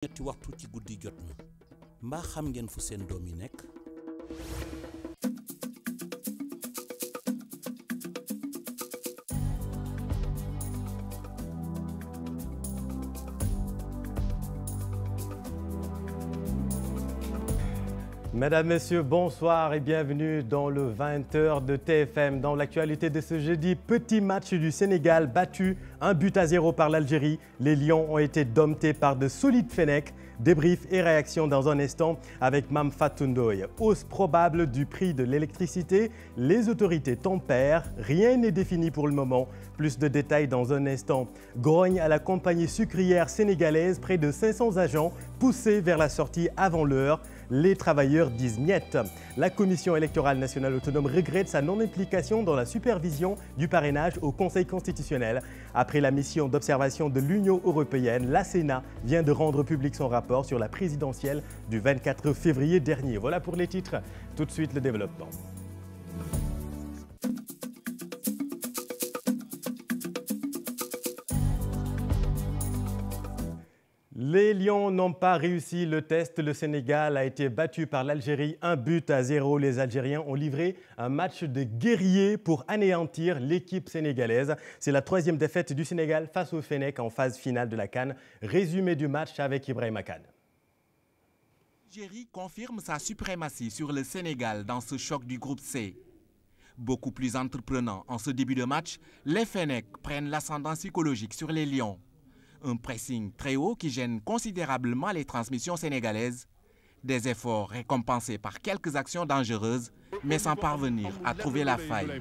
ñetti waxtu ci guddi jot na mbaa xam ngeen fu seen doom yi nekk. Mesdames, Messieurs, bonsoir et bienvenue dans le 20h de TFM. Dans l'actualité de ce jeudi, petit match du Sénégal battu 1-0 par l'Algérie. Les Lions ont été domptés par de solides Fennecs. Débrief et réaction dans un instant avec Mame Fatou Ndoye. Hausse probable du prix de l'électricité. Les autorités tempèrent. Rien n'est défini pour le moment. Plus de détails dans un instant. Grogne à la compagnie sucrière sénégalaise. Près de 500 agents poussés vers la sortie avant l'heure. Les travailleurs disent niet. La Commission électorale nationale autonome regrette sa non-implication dans la supervision du parrainage au Conseil constitutionnel. Après la mission d'observation de l'Union européenne, la Sénat vient de rendre public son rapport sur la présidentielle du 24 février dernier. Voilà pour les titres. Tout de suite, le développement. Les Lions n'ont pas réussi le test. Le Sénégal a été battu par l'Algérie 1-0. Les Algériens ont livré un match de guerrier pour anéantir l'équipe sénégalaise. C'est la troisième défaite du Sénégal face aux Fennecs en phase finale de la CAN. Résumé du match avec Ibrahima Kane. L'Algérie confirme sa suprématie sur le Sénégal dans ce choc du groupe C. Beaucoup plus entreprenant en ce début de match, les Fennecs prennent l'ascendant psychologique sur les Lions. Un pressing très haut qui gêne considérablement les transmissions sénégalaises. Des efforts récompensés par quelques actions dangereuses, mais sans parvenir à trouver la faille.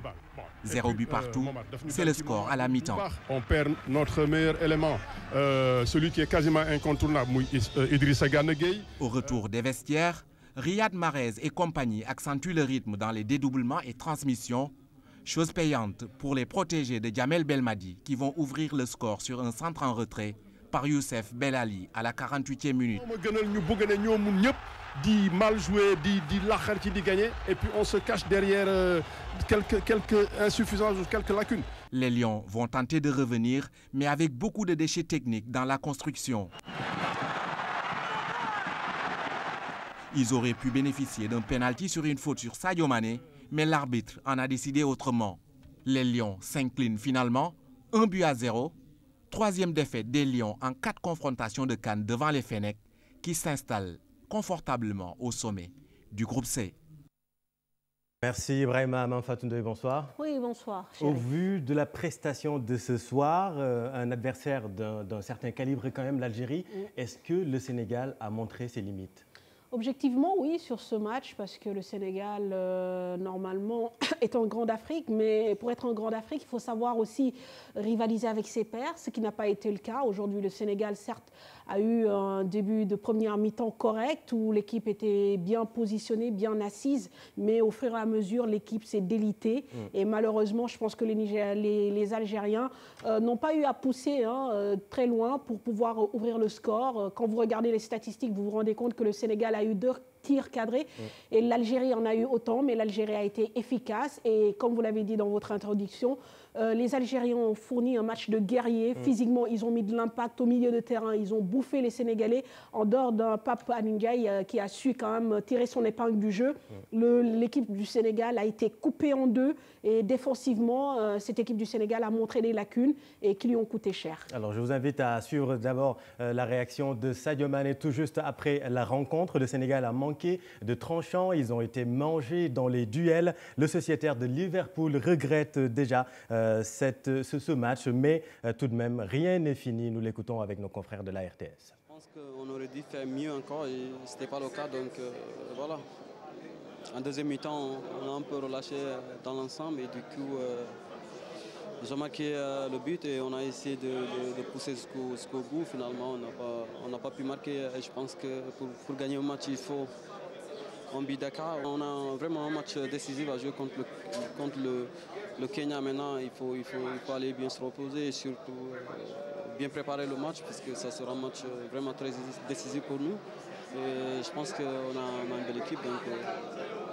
0 but partout, c'est le score à la mi-temps. On perd notre meilleur élément, celui qui est quasiment incontournable, Idrissa Gana Gueye. Au retour des vestiaires, Riyad Mahrez et compagnie accentuent le rythme dans les dédoublements et transmissions. Chose payante pour les protégés de Djamel Belmadi qui vont ouvrir le score sur un centre en retrait par Youssef Belali à la 48e minute. Dit mal joué, dit gagner, et puis on se cache derrière quelques insuffisances ou quelques lacunes. Les Lions vont tenter de revenir, mais avec beaucoup de déchets techniques dans la construction. Ils auraient pu bénéficier d'un pénalty sur une faute sur Sadio Mané, mais l'arbitre en a décidé autrement. Les Lions s'inclinent finalement 1-0. Troisième défaite des Lions en 4 confrontations de CAN devant les Fennecs qui s'installent confortablement au sommet du groupe C. Merci Ibrahima. Mame Fatou Ndoye, bonsoir. Oui, bonsoir. Au vu de la prestation de ce soir, un adversaire d'un certain calibre quand même, l'Algérie, est-ce que le Sénégal a montré ses limites ? Objectivement, oui, sur ce match, parce que le Sénégal, normalement, est en Grande Afrique. Mais pour être en Grande Afrique, il faut savoir aussi rivaliser avec ses pairs, ce qui n'a pas été le cas. Aujourd'hui, le Sénégal, certes, a eu un début de première mi-temps correct, où l'équipe était bien positionnée, bien assise. Mais au fur et à mesure, l'équipe s'est délitée. Et malheureusement, je pense que les Algériens n'ont pas eu à pousser très loin pour pouvoir ouvrir le score. Quand vous regardez les statistiques, vous vous rendez compte que le Sénégal a eu 2 tirs cadrés et l'Algérie en a eu autant, mais l'Algérie a été efficace. Et comme vous l'avez dit dans votre introduction, les Algériens ont fourni un match de guerrier. Physiquement, ils ont mis de l'impact au milieu de terrain. Ils ont bouffé les Sénégalais en dehors d'un Pape Alioune qui a su quand même tirer son épingle du jeu. L'équipe du Sénégal a été coupée en 2 et défensivement, cette équipe du Sénégal a montré des lacunes et qui lui ont coûté cher. Alors, je vous invite à suivre d'abord la réaction de Sadio Mané tout juste après la rencontre. Le Sénégal a manqué de tranchants. Ils ont été mangés dans les duels. Le sociétaire de Liverpool regrette déjà ce match, mais tout de même, rien n'est fini. Nous l'écoutons avec nos confrères de la RTS. Je pense qu'on aurait dû faire mieux encore et ce n'était pas le cas, donc voilà. En deuxième mi-temps, on a un peu relâché dans l'ensemble et du coup, ils ont marqué le but et on a essayé de pousser jusqu'au bout. Finalement, on n'a pas pu marquer et je pense que pour gagner un match, il faut un but Dakar. On a vraiment un match décisif à jouer contre le Kenya maintenant. Il faut aller bien se reposer et surtout bien préparer le match parce que ça sera un match vraiment très décisif pour nous. Et je pense qu'on a une belle équipe, donc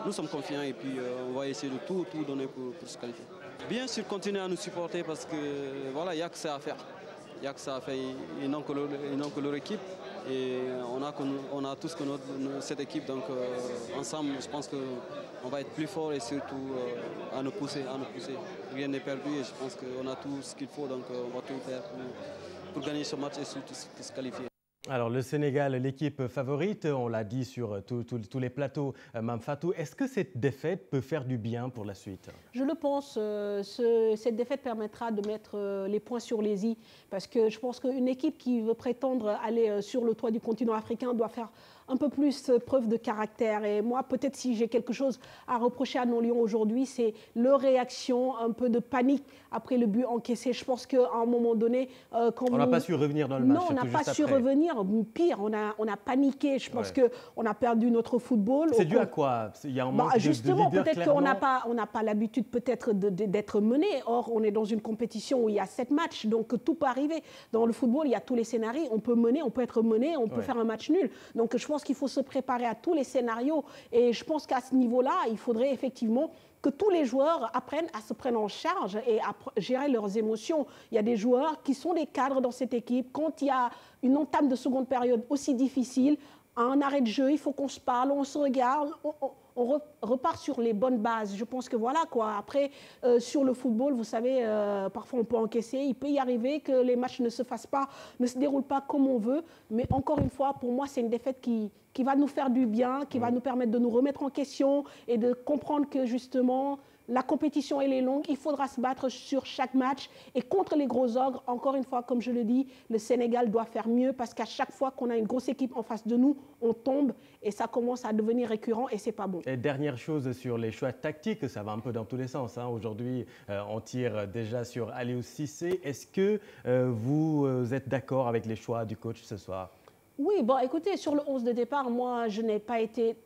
nous sommes confiants et puis on va essayer de tout donner pour se qualifier. Bien sûr, continuer à nous supporter parce que voilà, il n'y a que ça à faire. Il n'y a que ça à faire, ils n'ont que leur équipe. Et on a tous que cette équipe, donc ensemble, je pense qu'on va être plus fort et surtout à nous pousser. Rien n'est perdu et je pense qu'on a tout ce qu'il faut, donc on va tout faire pour gagner ce match et surtout se qualifier. Alors le Sénégal, l'équipe favorite, on l'a dit sur tous les plateaux, Mame Fatou, est-ce que cette défaite peut faire du bien pour la suite? Je le pense, cette défaite permettra de mettre les points sur les i, parce que je pense qu'une équipe qui veut prétendre aller sur le toit du continent africain doit faire un peu plus preuve de caractère. Et moi, peut-être si j'ai quelque chose à reprocher à nos Lions aujourd'hui, c'est leur réaction, un peu de panique après le but encaissé. Je pense qu'à un moment donné... on n'a pas su revenir dans le match. Non, on n'a pas su revenir. Pire, on a paniqué. Je pense qu'on a perdu notre football. C'est dû à quoi? Il y a un manque justement, de leader, peut-être qu'on n'a pas l'habitude peut-être d'être mené. Or, on est dans une compétition où il y a 7 matchs, donc tout peut arriver. Dans le football, il y a tous les scénarios. On peut mener, on peut être mené, on peut faire un match nul. Donc, je pense qu'il faut se préparer à tous les scénarios. Et je pense qu'à ce niveau-là, il faudrait effectivement que tous les joueurs apprennent à se prendre en charge et à gérer leurs émotions. Il y a des joueurs qui sont des cadres dans cette équipe. Quand il y a une entame de seconde période aussi difficile, un arrêt de jeu, il faut qu'on se parle, on se regarde, on repart sur les bonnes bases. Je pense que voilà quoi. Après, sur le football, vous savez, parfois on peut encaisser. Il peut y arriver que les matchs ne se déroulent pas comme on veut. Mais encore une fois, pour moi, c'est une défaite qui va nous faire du bien, qui va nous permettre de nous remettre en question et de comprendre que justement, la compétition, elle est longue. Il faudra se battre sur chaque match. Et contre les gros ogres, encore une fois, comme je le dis, le Sénégal doit faire mieux parce qu'à chaque fois qu'on a une grosse équipe en face de nous, on tombe et ça commence à devenir récurrent et c'est pas bon. Et dernière chose sur les choix tactiques, ça va un peu dans tous les sens. Aujourd'hui, on tire déjà sur Aliou Cissé. Est-ce que vous êtes d'accord avec les choix du coach ce soir? Oui, bon, écoutez, sur le 11 de départ, moi, je n'ai pas été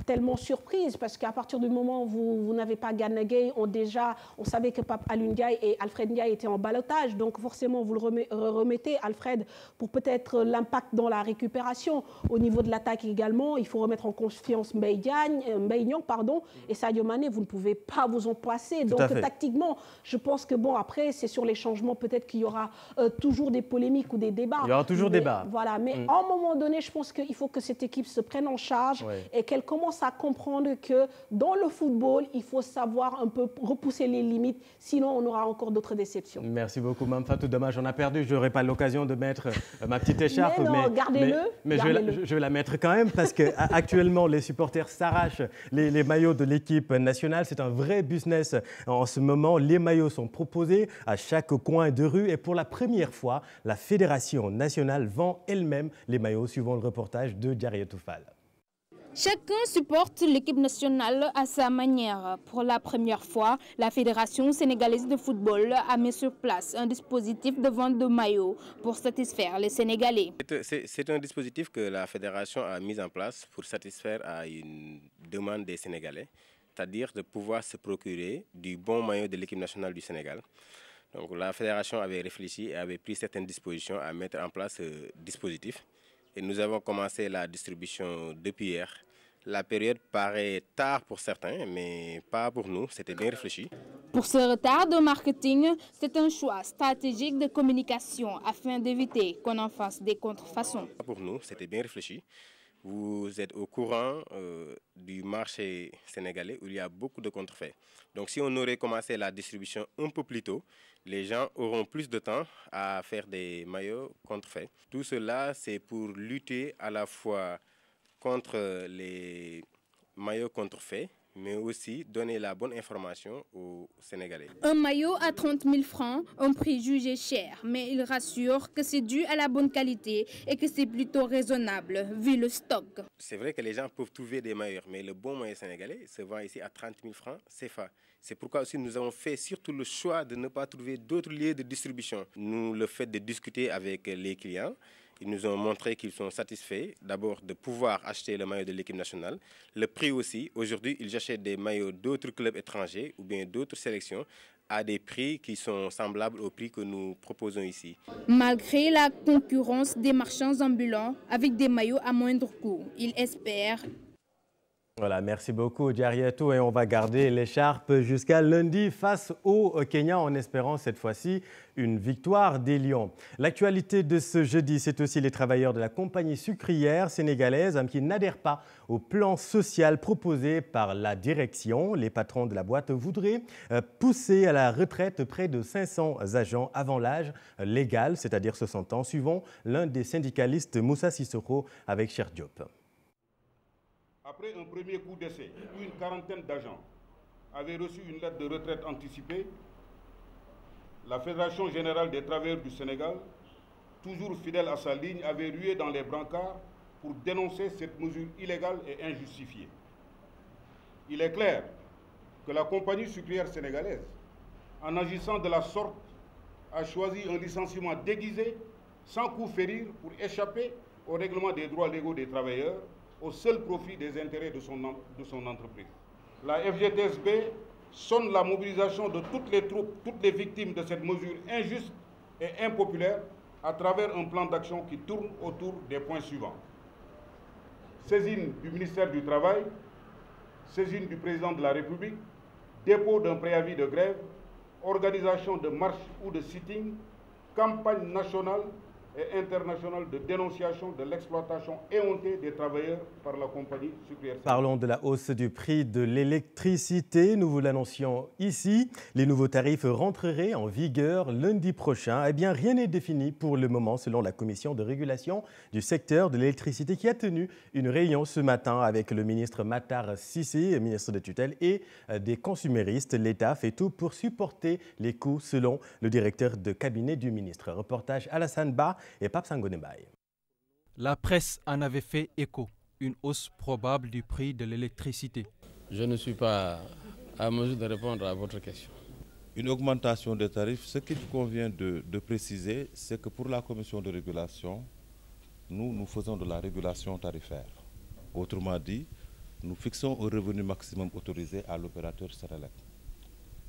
tellement surprise parce qu'à partir du moment où vous n'avez pas Gana Gueye, on savait que Pape Alioune Ndiaye et Alfred Ndiaye étaient en ballottage, donc forcément vous le remettez, Alfred, pour peut-être l'impact dans la récupération. Au niveau de l'attaque également, il faut remettre en confiance Mbaye Niang, et Sadio Mané, vous ne pouvez pas vous en passer. Donc tactiquement, je pense que bon, après, c'est sur les changements, peut-être qu'il y aura toujours des polémiques ou des débats. Il y aura toujours débat. Voilà, mais à un moment donné, je pense qu'il faut que cette équipe se prenne en charge et qu'elle commence à comprendre que dans le football, il faut savoir un peu repousser les limites, sinon on aura encore d'autres déceptions. Merci beaucoup, Mame Fatou. Dommage, on a perdu. Je n'aurai pas l'occasion de mettre ma petite écharpe. Mais non, gardez-le. Mais je vais la mettre quand même parce qu'actuellement, les supporters s'arrachent les maillots de l'équipe nationale. C'est un vrai business en ce moment. Les maillots sont proposés à chaque coin de rue et pour la première fois, la Fédération nationale vend elle-même les maillots, suivant le reportage de Diarriatou Fall. Chacun supporte l'équipe nationale à sa manière. Pour la première fois, la Fédération sénégalaise de football a mis sur place un dispositif de vente de maillots pour satisfaire les Sénégalais. C'est un dispositif que la Fédération a mis en place pour satisfaire à une demande des Sénégalais, c'est-à-dire de pouvoir se procurer du bon maillot de l'équipe nationale du Sénégal. Donc la Fédération avait réfléchi et avait pris certaines dispositions à mettre en place ce dispositif. Et nous avons commencé la distribution depuis hier. La période paraît tard pour certains, mais pas pour nous. C'était bien réfléchi. Pour ce retard de marketing, c'est un choix stratégique de communication afin d'éviter qu'on en fasse des contrefaçons. Pour nous, c'était bien réfléchi. Vous êtes au courant du marché sénégalais où il y a beaucoup de contrefaits. Donc si on aurait commencé la distribution un peu plus tôt, les gens auront plus de temps à faire des maillots contrefaits. Tout cela, c'est pour lutter à la fois contre les maillots contrefaits, mais aussi donner la bonne information aux Sénégalais. Un maillot à 30 000 francs, un prix jugé cher, mais il rassure que c'est dû à la bonne qualité et que c'est plutôt raisonnable vu le stock. C'est vrai que les gens peuvent trouver des maillots, mais le bon maillot sénégalais se vend ici à 30 000 francs CFA. C'est pourquoi aussi nous avons fait surtout le choix de ne pas trouver d'autres lieux de distribution. Nous, le fait de discuter avec les clients, ils nous ont montré qu'ils sont satisfaits d'abord de pouvoir acheter le maillot de l'équipe nationale. Le prix aussi, aujourd'hui, ils achètent des maillots d'autres clubs étrangers ou bien d'autres sélections à des prix qui sont semblables aux prix que nous proposons ici. Malgré la concurrence des marchands ambulants avec des maillots à moindre coût, ils espèrent Voilà, merci beaucoup Diarietou et on va garder l'écharpe jusqu'à lundi face au Kenya en espérant cette fois-ci une victoire des Lions. L'actualité de ce jeudi, c'est aussi les travailleurs de la compagnie sucrière sénégalaise qui n'adhèrent pas au plan social proposé par la direction. Les patrons de la boîte voudraient pousser à la retraite près de 500 agents avant l'âge légal, c'est-à-dire 60 ans, suivant l'un des syndicalistes Moussa Sissoko avec Cher Diop. Après un premier coup d'essai, où une quarantaine d'agents avaient reçu une lettre de retraite anticipée, la Fédération générale des travailleurs du Sénégal, toujours fidèle à sa ligne, avait rué dans les brancards pour dénoncer cette mesure illégale et injustifiée. Il est clair que la compagnie sucrière sénégalaise, en agissant de la sorte, a choisi un licenciement déguisé, sans coup férir, pour échapper au règlement des droits légaux des travailleurs, au seul profit des intérêts de son entreprise. La FGTSB sonne la mobilisation de toutes les troupes, toutes les victimes de cette mesure injuste et impopulaire à travers un plan d'action qui tourne autour des points suivants. Saisine du ministère du Travail, saisine du président de la République, dépôt d'un préavis de grève, organisation de marches ou de sitting, campagne nationale et internationale de dénonciation de l'exploitation éhontée des travailleurs par la compagnie sucrière. Parlons de la hausse du prix de l'électricité. Nous vous l'annoncions ici. Les nouveaux tarifs rentreraient en vigueur lundi prochain. Eh bien, rien n'est défini pour le moment selon la commission de régulation du secteur de l'électricité qui a tenu une réunion ce matin avec le ministre Matar Cissé, ministre de tutelle, et des consuméristes. L'État fait tout pour supporter les coûts selon le directeur de cabinet du ministre. Reportage Alassane Ba et Pape Sangone Mbaye. La presse en avait fait écho, une hausse probable du prix de l'électricité. Je ne suis pas à mesure de répondre à votre question. Une augmentation des tarifs, ce qu'il convient de préciser, c'est que pour la commission de régulation, nous faisons de la régulation tarifaire. Autrement dit, nous fixons un revenu maximum autorisé à l'opérateur Senelec.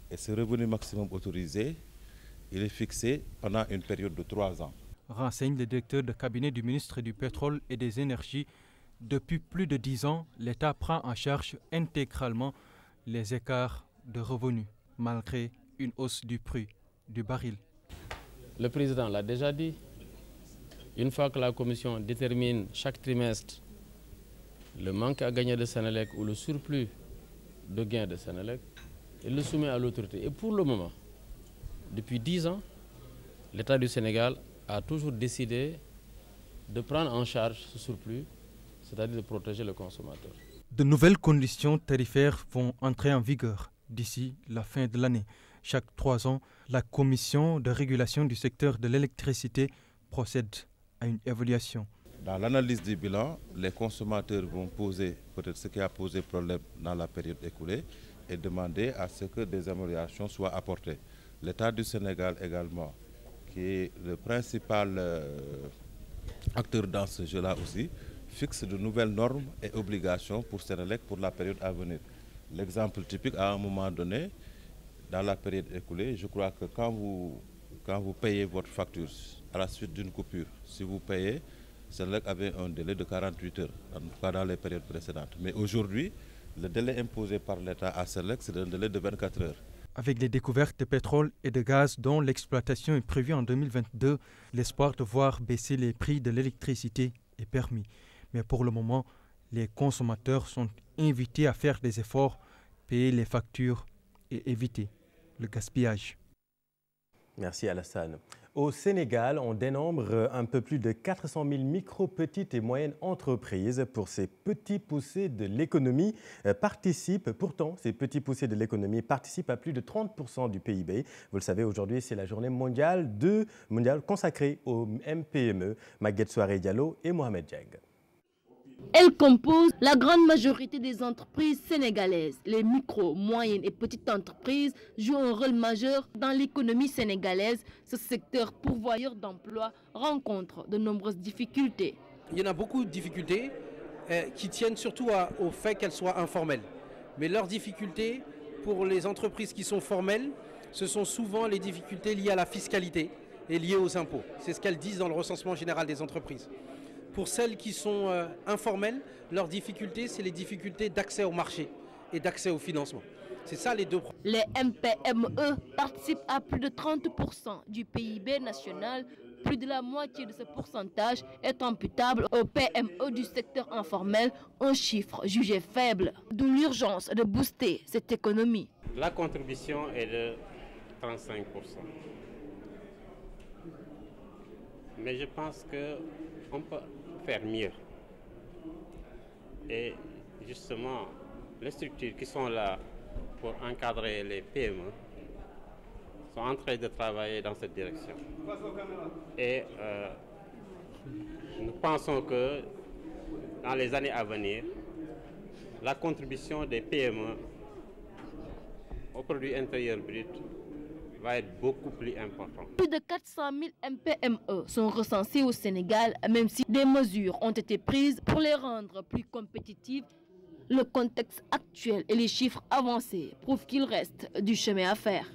Et ce revenu maximum autorisé, il est fixé pendant une période de 3 ans. Renseigne le directeur de cabinet du ministre du Pétrole et des Énergies. Depuis plus de 10 ans, l'État prend en charge intégralement les écarts de revenus, malgré une hausse du prix du baril. Le président l'a déjà dit. Une fois que la commission détermine chaque trimestre le manque à gagner de Senelec ou le surplus de gains de Senelec, il le soumet à l'autorité. Et pour le moment, depuis 10 ans, l'État du Sénégal a toujours décidé de prendre en charge ce surplus, c'est-à-dire de protéger le consommateur. De nouvelles conditions tarifaires vont entrer en vigueur d'ici la fin de l'année. Chaque 3 ans, la commission de régulation du secteur de l'électricité procède à une évaluation. Dans l'analyse du bilan, les consommateurs vont poser peut-être ce qui a posé problème dans la période écoulée et demander à ce que des améliorations soient apportées. L'État du Sénégal également, qui est le principal acteur dans ce jeu-là aussi, fixe de nouvelles normes et obligations pour Senelec pour la période à venir. L'exemple typique, à un moment donné, dans la période écoulée, je crois que quand vous payez votre facture à la suite d'une coupure, si vous payez, Senelec avait un délai de 48 heures, en tout cas dans les périodes précédentes. Mais aujourd'hui, le délai imposé par l'État à Senelec, c'est un délai de 24 heures. Avec les découvertes de pétrole et de gaz dont l'exploitation est prévue en 2022, l'espoir de voir baisser les prix de l'électricité est permis. Mais pour le moment, les consommateurs sont invités à faire des efforts, payer les factures et éviter le gaspillage. Merci Alassane. Au Sénégal, on dénombre un peu plus de 400 000 micro, petites et moyennes entreprises. Pour ces petits poussés de l'économie pourtant, ces petits poussés de l'économie participent à plus de 30% du PIB. Vous le savez, aujourd'hui, c'est la journée mondiale consacrée aux MPME. Maguette Souare Diallo et Mohamed Dieng. Elles composent la grande majorité des entreprises sénégalaises. Les micro, moyennes et petites entreprises jouent un rôle majeur dans l'économie sénégalaise. Ce secteur pourvoyeur d'emplois rencontre de nombreuses difficultés. Il y en a beaucoup de difficultés qui tiennent surtout au fait qu'elles soient informelles. Mais leurs difficultés pour les entreprises qui sont formelles, ce sont souvent les difficultés liées à la fiscalité et liées aux impôts. C'est ce qu'elles disent dans le recensement général des entreprises. Pour celles qui sont informelles, leur difficulté, c'est les difficultés d'accès au marché et d'accès au financement. C'est ça les deux problèmes. Les MPME participent à plus de 30% du PIB national. Plus de la moitié de ce pourcentage est imputable aux PME du secteur informel, un chiffre jugé faible. D'où l'urgence de booster cette économie. La contribution est de 35%. Mais je pense qu'on peut faire mieux. Et justement, les structures qui sont là pour encadrer les PME sont en train de travailler dans cette direction. Et nous pensons que dans les années à venir, la contribution des PME au produit intérieur brut va être beaucoup plus importante. Plus de 400 000 MPME sont recensés au Sénégal, même si des mesures ont été prises pour les rendre plus compétitives. Le contexte actuel et les chiffres avancés prouvent qu'il reste du chemin à faire.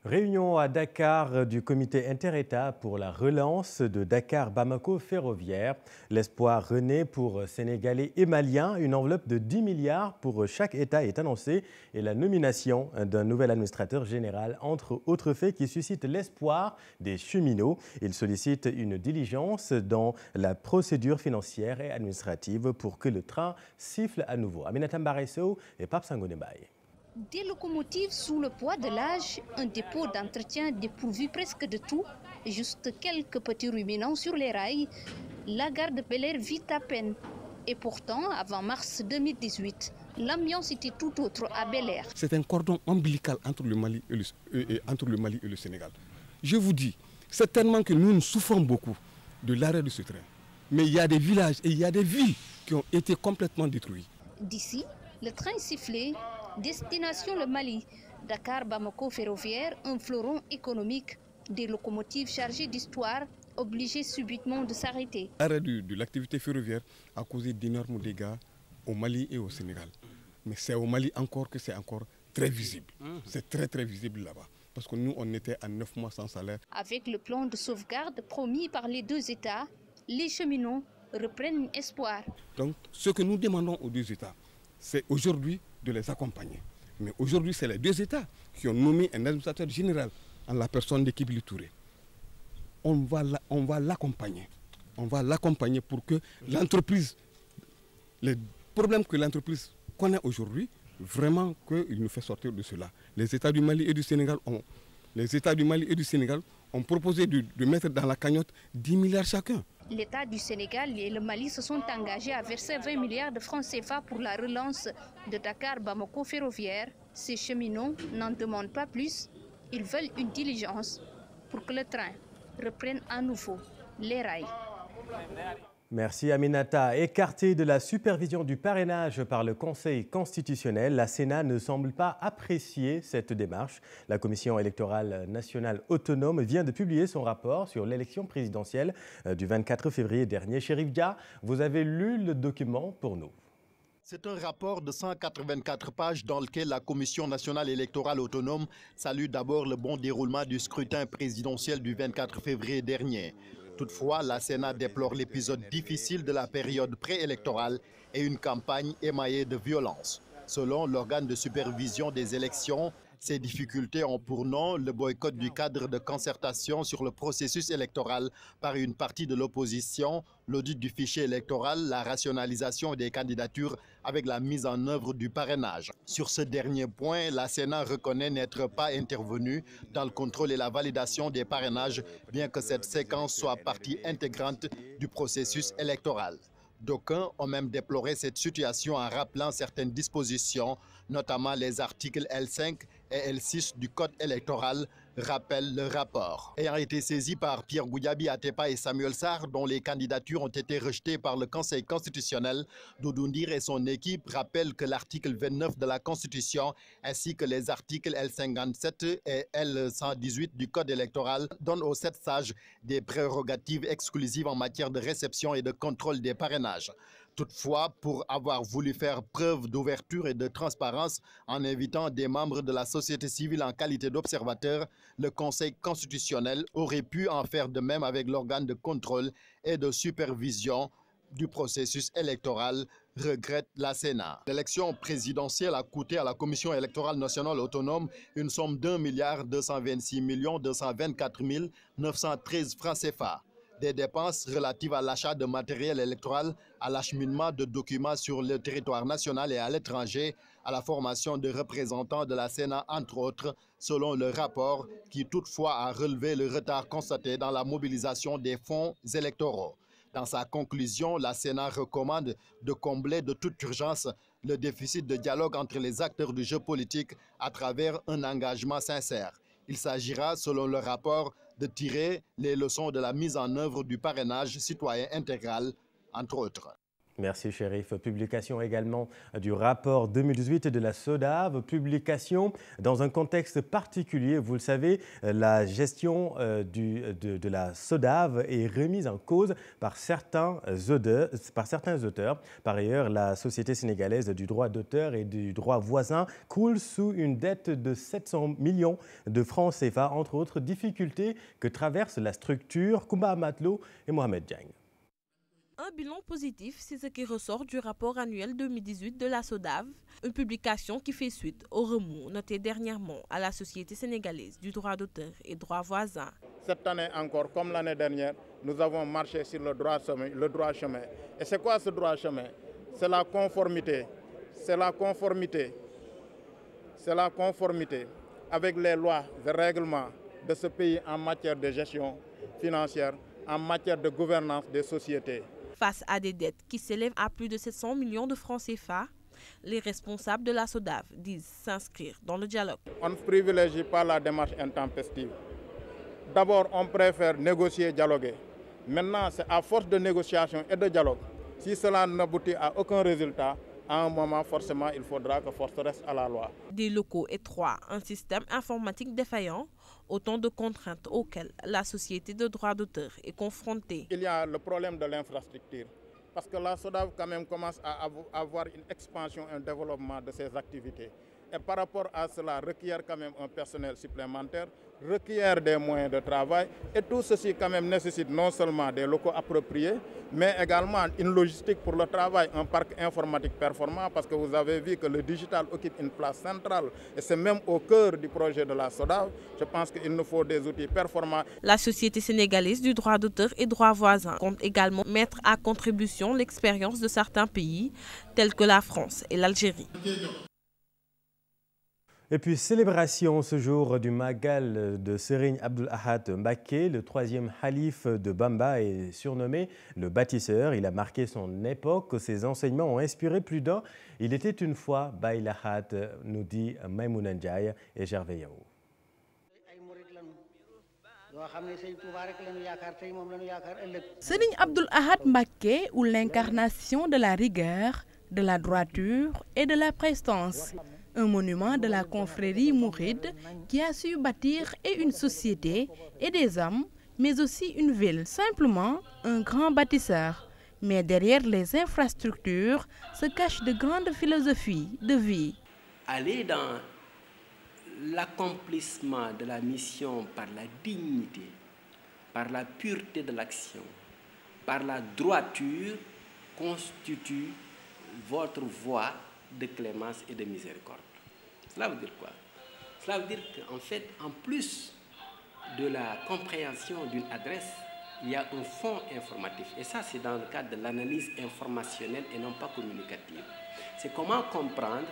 Réunion à Dakar du comité inter-État pour la relance de Dakar-Bamako ferroviaire. L'espoir renaît pour Sénégalais et Maliens. Une enveloppe de 10 milliards pour chaque État est annoncée et la nomination d'un nouvel administrateur général, entre autres faits qui suscitent l'espoir des cheminots. Il sollicite une diligence dans la procédure financière et administrative pour que le train siffle à nouveau. Aminata Mbaresso et Pape Sangone Mbaye. Des locomotives sous le poids de l'âge, un dépôt d'entretien dépourvu presque de tout, juste quelques petits ruminants sur les rails, la gare de Bel Air vit à peine. Et pourtant, avant mars 2018, l'ambiance était tout autre à Bel Air. C'est un cordon ombilical entre le Mali et le Sénégal. Je vous dis, certainement que nous souffrons beaucoup de l'arrêt de ce train. Mais il y a des villages et il y a des villes qui ont été complètement détruits. D'ici, le train sifflait. Destination le Mali, Dakar-Bamako ferroviaire, un fleuron économique, des locomotives chargées d'histoire, obligées subitement de s'arrêter. L'arrêt de l'activité ferroviaire a causé d'énormes dégâts au Mali et au Sénégal. Mais c'est au Mali encore que c'est encore très visible. C'est très visible là-bas. Parce que nous, on était à 9 mois sans salaire. Avec le plan de sauvegarde promis par les deux États, les cheminots reprennent espoir. Donc, ce que nous demandons aux deux États, c'est aujourd'hui de les accompagner. Mais aujourd'hui, c'est les deux États qui ont nommé un administrateur général en la personne de Kibili Touré. On va l'accompagner. On va l'accompagner pour que l'entreprise, les problèmes que l'entreprise connaît aujourd'hui, vraiment qu'il nous fait sortir de cela. Les États du Mali et du Sénégal ont proposé de mettre dans la cagnotte 10 milliards chacun. L'État du Sénégal et le Mali se sont engagés à verser 20 milliards de francs CFA pour la relance de Dakar-Bamako ferroviaire. Ces cheminots n'en demandent pas plus. Ils veulent une diligence pour que le train reprenne à nouveau les rails. Merci Aminata. Écartée de la supervision du parrainage par le Conseil constitutionnel, la Sénat ne semble pas apprécier cette démarche. La Commission électorale nationale autonome vient de publier son rapport sur l'élection présidentielle du 24 février dernier. Chérif Dia, vous avez lu le document pour nous. C'est un rapport de 184 pages dans lequel la Commission nationale électorale autonome salue d'abord le bon déroulement du scrutin présidentiel du 24 février dernier. Toutefois, la Sénat déplore l'épisode difficile de la période préélectorale et une campagne émaillée de violence. Selon l'organe de supervision des élections, ces difficultés ont pour nom le boycott du cadre de concertation sur le processus électoral par une partie de l'opposition, l'audit du fichier électoral, la rationalisation des candidatures avec la mise en œuvre du parrainage. Sur ce dernier point, la Sénat reconnaît n'être pas intervenue dans le contrôle et la validation des parrainages, bien que cette séquence soit partie intégrante du processus électoral. D'aucuns ont même déploré cette situation en rappelant certaines dispositions, notamment les articles L5 et L6 du Code électoral, rappelle le rapport. Ayant été saisi par Pierre Goudiaby Atepa et Samuel Sarr, dont les candidatures ont été rejetées par le Conseil constitutionnel, Doudou Ndir et son équipe rappellent que l'article 29 de la Constitution ainsi que les articles L57 et L118 du Code électoral donnent aux 7 sages des prérogatives exclusives en matière de réception et de contrôle des parrainages. Toutefois, pour avoir voulu faire preuve d'ouverture et de transparence en invitant des membres de la société civile en qualité d'observateurs, le Conseil constitutionnel aurait pu en faire de même avec l'organe de contrôle et de supervision du processus électoral, regrette la Sénat. L'élection présidentielle a coûté à la Commission électorale nationale autonome une somme d'1,226 224 francs CFA. Des dépenses relatives à l'achat de matériel électoral, à l'acheminement de documents sur le territoire national et à l'étranger, à la formation de représentants de la Sénat, entre autres, selon le rapport qui toutefois a relevé le retard constaté dans la mobilisation des fonds électoraux. Dans sa conclusion, la Sénat recommande de combler de toute urgence le déficit de dialogue entre les acteurs du jeu politique à travers un engagement sincère. Il s'agira, selon le rapport, de tirer les leçons de la mise en œuvre du parrainage citoyen intégral, entre autres. Merci, Chérif. Publication également du rapport 2018 de la SODAV. Publication dans un contexte particulier. Vous le savez, la gestion de la SODAV est remise en cause par certains auteurs. Par ailleurs, la Société sénégalaise du droit d'auteur et du droit voisin coule sous une dette de 700 millions de francs CFA, entre autres difficultés que traverse la structure. Koumba Amatlo et Mohamed Diagne. Un bilan positif, c'est ce qui ressort du rapport annuel 2018 de la SODAV, une publication qui fait suite au remous noté dernièrement à la Société sénégalaise du droit d'auteur et droit voisin. Cette année encore, comme l'année dernière, nous avons marché sur le droit chemin. Et c'est quoi ce droit chemin? C'est la conformité. C'est la conformité. C'est la conformité avec les lois et règlements de ce pays en matière de gestion financière, en matière de gouvernance des sociétés. Face à des dettes qui s'élèvent à plus de 700 millions de francs CFA, les responsables de la SODAV disent s'inscrire dans le dialogue. On ne privilégie pas la démarche intempestive. D'abord, on préfère négocier, dialoguer. Maintenant, c'est à force de négociation et de dialogue. Si cela n'aboutit à aucun résultat, à un moment, forcément, il faudra que force reste à la loi. Des locaux étroits, un système informatique défaillant, autant de contraintes auxquelles la société de droit d'auteur est confrontée. Il y a le problème de l'infrastructure, parce que la SODAV quand même commence à avoir une expansion et un développement de ses activités. Et par rapport à cela, requiert quand même un personnel supplémentaire, requiert des moyens de travail. Et tout ceci quand même nécessite non seulement des locaux appropriés, mais également une logistique pour le travail, un parc informatique performant, parce que vous avez vu que le digital occupe une place centrale. Et c'est même au cœur du projet de la SODAV. Je pense qu'il nous faut des outils performants. La Société sénégalaise du droit d'auteur et droit voisin compte également mettre à contribution l'expérience de certains pays, tels que la France et l'Algérie. Et puis, célébration ce jour du Magal de Serigne Abdul Ahad Mbacké, le troisième calife de Bamba est surnommé le bâtisseur. Il a marqué son époque, ses enseignements ont inspiré plus d'un. Il était une fois Baye Lahat, nous dit Maïmouna Ndiaye et Gervais Yao. Serigne Abdul Ahad Mbacké, ou l'incarnation de la rigueur, de la droiture et de la prestance. Un monument de la confrérie mouride qui a su bâtir et une société et des hommes, mais aussi une ville. Simplement un grand bâtisseur. Mais derrière les infrastructures se cache de grandes philosophies de vie. Aller dans l'accomplissement de la mission par la dignité, par la pureté de l'action, par la droiture, constitue votre voie de clémence et de miséricorde. Cela veut dire quoi? Cela veut dire qu'en fait, en plus de la compréhension d'une adresse, il y a un fond informatif. Et ça, c'est dans le cadre de l'analyse informationnelle et non pas communicative. C'est comment comprendre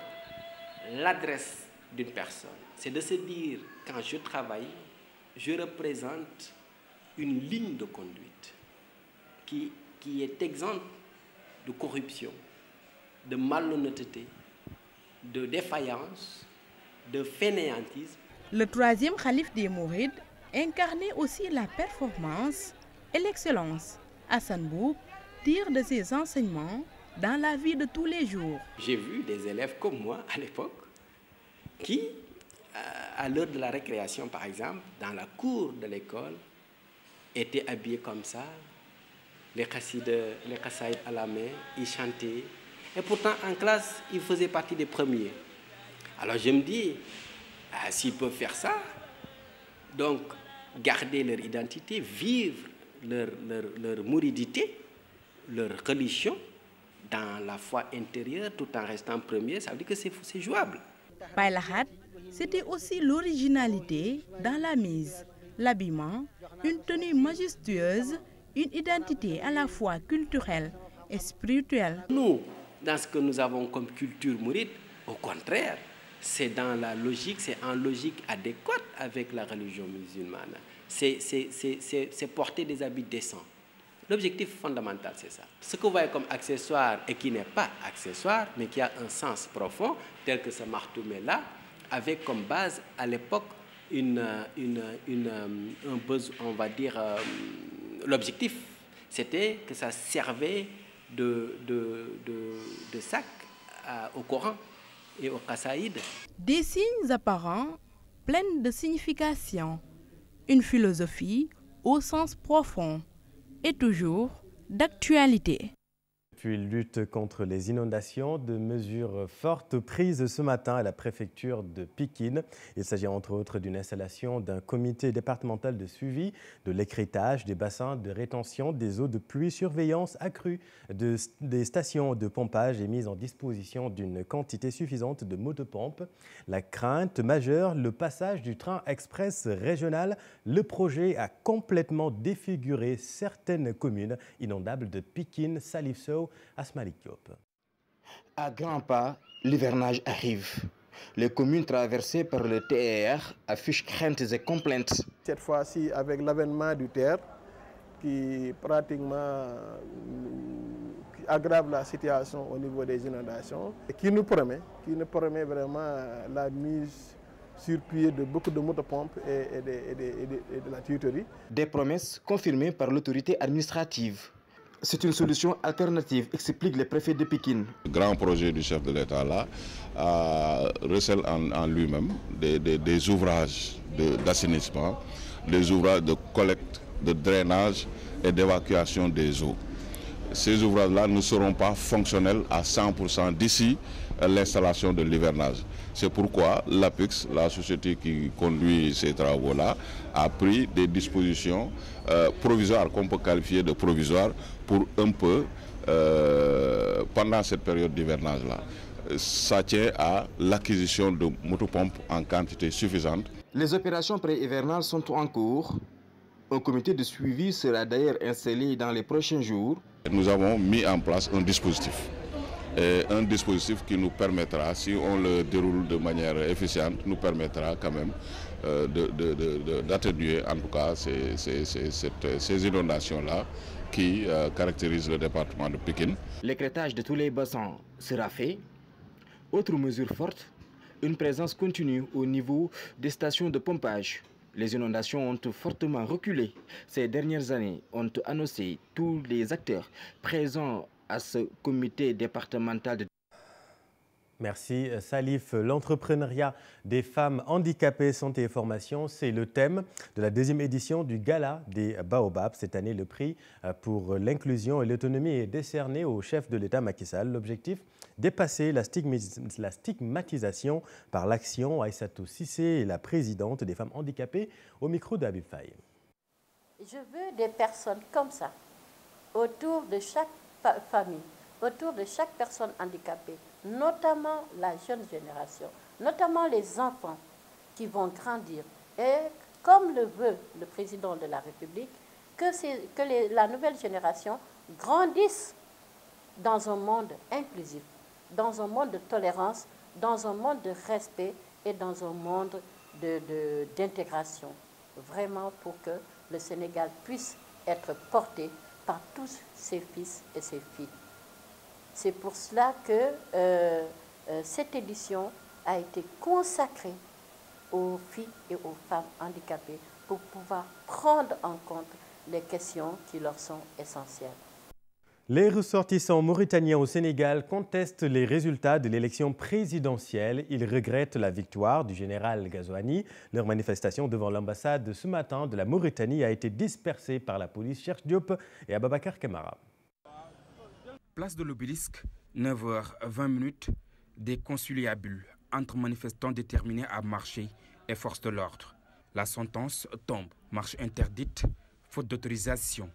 l'adresse d'une personne. C'est de se dire, quand je travaille, je représente une ligne de conduite qui est exempte de corruption, de malhonnêteté, de défaillance, de fainéantisme. Le troisième calife des Mourides incarnait aussi la performance et l'excellence. Hassan Bouk tire de ses enseignements dans la vie de tous les jours. J'ai vu des élèves comme moi à l'époque qui, à l'heure de la récréation par exemple, dans la cour de l'école, étaient habillés comme ça, les qassaïd à la main, ils chantaient. Et pourtant, en classe, ils faisaient partie des premiers. Alors je me dis, s'ils peuvent faire ça, donc garder leur identité, vivre leur mouridité, leur religion dans la foi intérieure tout en restant premier, ça veut dire que c'est jouable. Pailahat, c'était aussi l'originalité dans la mise, l'habillement, une tenue majestueuse, une identité à la fois culturelle et spirituelle. Nous, dans ce que nous avons comme culture mouride, au contraire, c'est dans la logique, c'est en logique adéquate avec la religion musulmane. C'est porter des habits décents. L'objectif fondamental, c'est ça. Ce que vous voyez comme accessoire et qui n'est pas accessoire, mais qui a un sens profond, tel que ce marteau-là, avec comme base à l'époque on va dire, l'objectif, c'était que ça servait de sac au Coran et au Qasaïd. Des signes apparents pleins de signification, une philosophie au sens profond et toujours d'actualité. Puis lutte contre les inondations, de mesures fortes prises ce matin à la préfecture de Pikine. Il s'agit entre autres d'une installation d'un comité départemental de suivi de l'écrêtage des bassins de rétention des eaux de pluie, surveillance accrue des stations de pompage et mise en disposition d'une quantité suffisante de motopompes. La crainte majeure, le passage du train express régional. Le projet a complètement défiguré certaines communes inondables de Pikine, Salif Sow, Asmalik Diop. À grands pas, l'hivernage arrive. Les communes traversées par le TER affichent craintes et complaintes. Cette fois-ci, avec l'avènement du TER, qui pratiquement aggrave la situation au niveau des inondations, et qui nous promet vraiment la mise sur pied de beaucoup de motopompes et de la tuyauterie. Des promesses confirmées par l'autorité administrative. C'est une solution alternative, explique le préfet de Pikine. Le grand projet du chef de l'État là recèle en lui-même des ouvrages d'assainissement, des ouvrages de collecte, de drainage et d'évacuation des eaux. Ces ouvrages-là ne seront pas fonctionnels à 100% d'ici l'installation de l'hivernage. C'est pourquoi l'APEX, la société qui conduit ces travaux-là, a pris des dispositions provisoires, qu'on peut qualifier de provisoires, pour un peu, pendant cette période d'hivernage-là. Ça tient à l'acquisition de motopompes en quantité suffisante. Les opérations pré-hivernales sont en cours. Un comité de suivi sera d'ailleurs installé dans les prochains jours. Nous avons mis en place un dispositif. Un dispositif qui nous permettra, si on le déroule de manière efficiente, nous permettra quand même d'atténuer en tout cas ces inondations-là qui caractérisent le département de Pikine. L'écrêtage de tous les bassins sera fait. Autre mesure forte, une présence continue au niveau des stations de pompage. Les inondations ont fortement reculé ces dernières années, ont annoncé tous les acteurs présents à ce comité départemental de... Merci Salif. L'entrepreneuriat des femmes handicapées, santé et formation, c'est le thème de la deuxième édition du Gala des Baobabs. Cette année, le prix pour l'inclusion et l'autonomie est décerné au chef de l'État Macky Sall. L'objectif, dépasser la stigmatisation par l'action. Aïssatou Cissé est la présidente des femmes handicapées au micro d'Habib Faye. Je veux des personnes comme ça, autour de chaque famille, autour de chaque personne handicapée, notamment la jeune génération, notamment les enfants qui vont grandir. Et comme le veut le président de la République, la nouvelle génération grandisse dans un monde inclusif, dans un monde de tolérance, dans un monde de respect et dans un monde d'intégration. Vraiment pour que le Sénégal puisse être porté par tous ses fils et ses filles. C'est pour cela que cette édition a été consacrée aux filles et aux femmes handicapées pour pouvoir prendre en compte les questions qui leur sont essentielles. Les ressortissants mauritaniens au Sénégal contestent les résultats de l'élection présidentielle. Ils regrettent la victoire du général Ghazouani. Leur manifestation devant l'ambassade ce matin de la Mauritanie a été dispersée par la police. Cheikh Diop et Ababakar Kamara. Place de l'Obélisque, 9h20, des conciliabules entre manifestants déterminés à marcher et forces de l'ordre. La sentence tombe. Marche interdite, faute d'autorisation.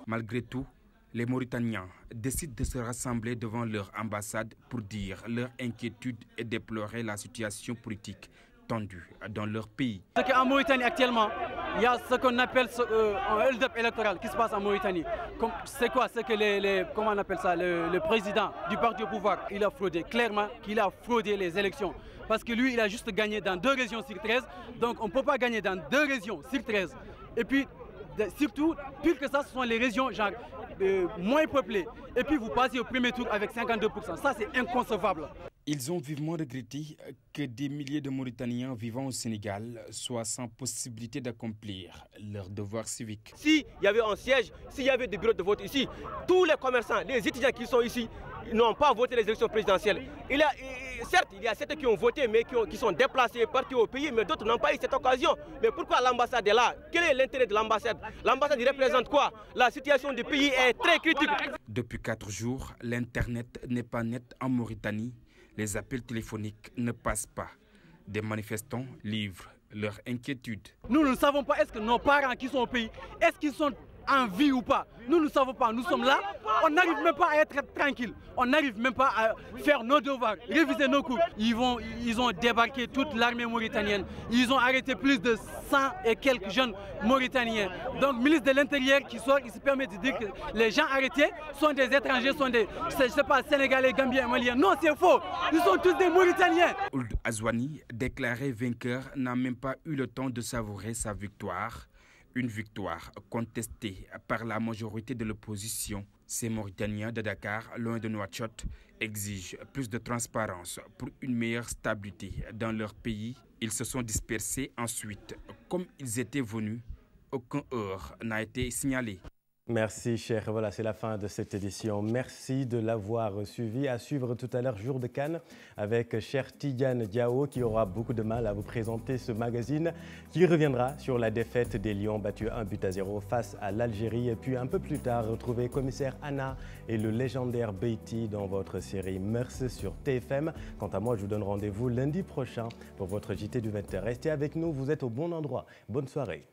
Malgré tout, les Mauritaniens décident de se rassembler devant leur ambassade pour dire leur inquiétude et déplorer la situation politique tendue dans leur pays. En Mauritanie actuellement, il y a ce qu'on appelle un hold-up électoral qui se passe en Mauritanie. C'est quoi? C'est que comment on appelle ça, le président du parti au pouvoir, il a fraudé, clairement qu'il a fraudé les élections. Parce que lui, il a juste gagné dans 2 régions sur 13, donc on ne peut pas gagner dans 2 régions sur 13. Et puis, surtout, pire que ça, ce sont les régions genre, moins peuplées. Et puis vous passez au premier tour avec 52%. Ça, c'est inconcevable. Ils ont vivement regretté que des milliers de Mauritaniens vivant au Sénégal soient sans possibilité d'accomplir leur devoir civique. S'il y avait un siège, s'il y avait des bureaux de vote ici, tous les commerçants, les étudiants qui sont ici, n'ont pas voté les élections présidentielles. Certes, il y a certains qui ont voté, mais qui sont déplacés, partis au pays, mais d'autres n'ont pas eu cette occasion. Mais pourquoi l'ambassade est là? Quel est l'intérêt de l'ambassade? L'ambassade représente quoi? La situation du pays est très critique. Depuis 4 jours, l'Internet n'est pas net en Mauritanie. Les appels téléphoniques ne passent pas. Des manifestants livrent leur inquiétude. Nous ne savons pas, est-ce que nos parents qui sont au pays, est-ce qu'ils sont en vie ou pas? Nous ne savons pas, nous sommes là, on n'arrive même pas à être tranquille, on n'arrive même pas à faire nos devoirs, réviser nos cours. Ils ont débarqué toute l'armée mauritanienne, ils ont arrêté plus de 100 et quelques jeunes Mauritaniens. Donc, le ministre de l'Intérieur qui sort, il se permet de dire que les gens arrêtés sont des étrangers, sont des, je sais pas, Sénégalais, Gambiens, Maliens. Non, c'est faux, ils sont tous des Mauritaniens. Ould Azouani, déclaré vainqueur, n'a même pas eu le temps de savourer sa victoire. Une victoire contestée par la majorité de l'opposition. Ces Mauritaniens de Dakar, loin de Nouakchott, exigent plus de transparence pour une meilleure stabilité dans leur pays. Ils se sont dispersés ensuite. Comme ils étaient venus, aucun heurt n'a été signalé. Merci, cher. Voilà, c'est la fin de cette édition. Merci de l'avoir suivi. À suivre tout à l'heure, Jour de Cannes, avec cher Tidiane Diao, qui aura beaucoup de mal à vous présenter ce magazine, qui reviendra sur la défaite des Lions battus 1-0 face à l'Algérie. Et puis, un peu plus tard, retrouver commissaire Anna et le légendaire Beiti dans votre série Mœurs sur TFM. Quant à moi, je vous donne rendez-vous lundi prochain pour votre JT du 20h. Restez avec nous, vous êtes au bon endroit. Bonne soirée.